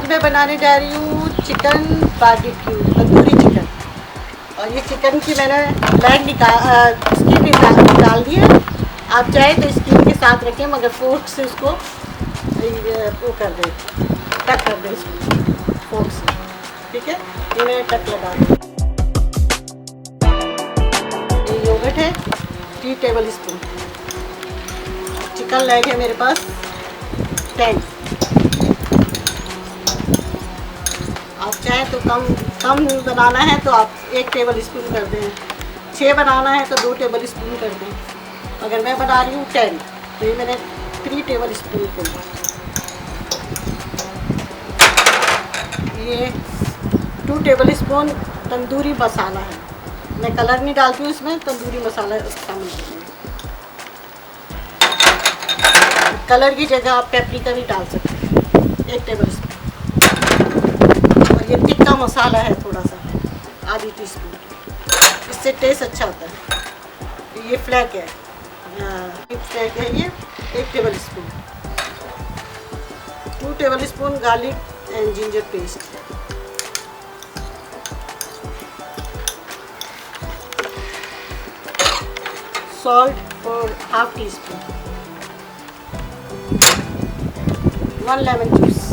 आज मैं बनाने जा रही हूँ चिकन BBQ, तंदूरी चिकन। और ये चिकन की मैंने स्किन निकाल दी है। आप चाहे तो स्किन के साथ रखें, मगर फोर्क से उसको वो कर दें, टक कर दें इसको फोर्क से। ठीक है, ये मैंने टक लगा दिया। ये योगर्ट है 3 टेबल स्पून। चिकन लेग है मेरे पास 10। आप चाहें तो कम बनाना है तो आप 1 टेबल स्पून कर दें, 6 बनाना है तो 2 टेबल स्पून कर दें। अगर मैं बना रही हूँ 10 तो ये मैंने 3 टेबल स्पून कर दिया। ये 2 टेबल स्पून तंदूरी मसाला है। मैं कलर नहीं डालती हूँ इसमें, तंदूरी मसाला शामिल करती हूँ। कलर की जगह आप पेपरिका भी डाल सकते हैं, 1 टेबल स्पून। और ये टिक्का मसाला है थोड़ा सा, आधी टीस्पून, इससे टेस्ट अच्छा होता है। ये फ्लैग है, फ्लैग है ये 1 table spoon. 2 table spoon garlic and ginger paste. Salt for half tea spoon. 1 lemon juice.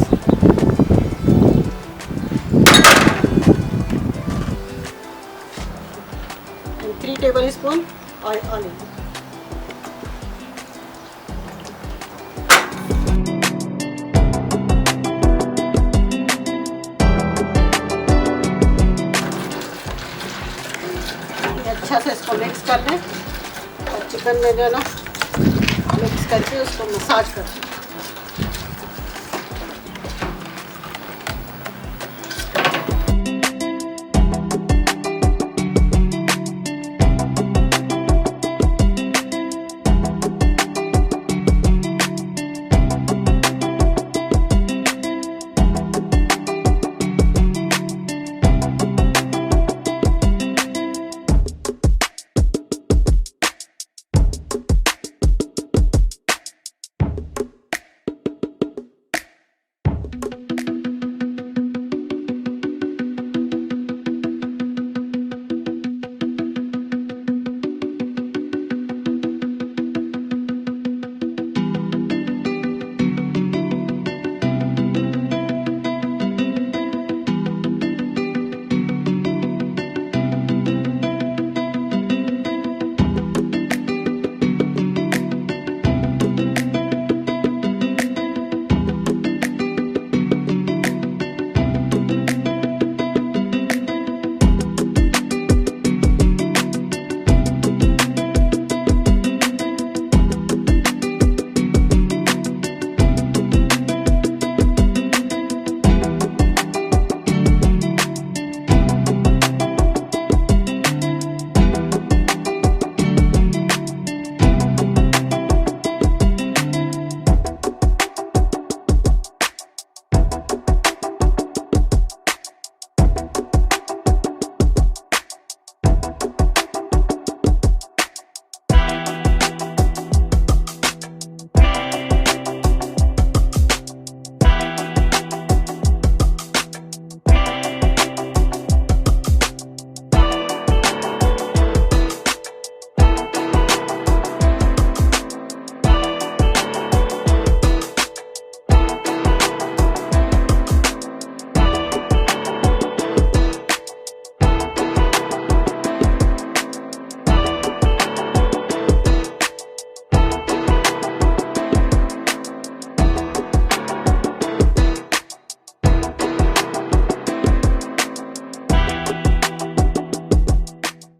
and 3 table spoon olive. अच्छा से इसको मिक्स कर लें और चिकन में जो है ना मिक्स करके उसको मसाज कर लें।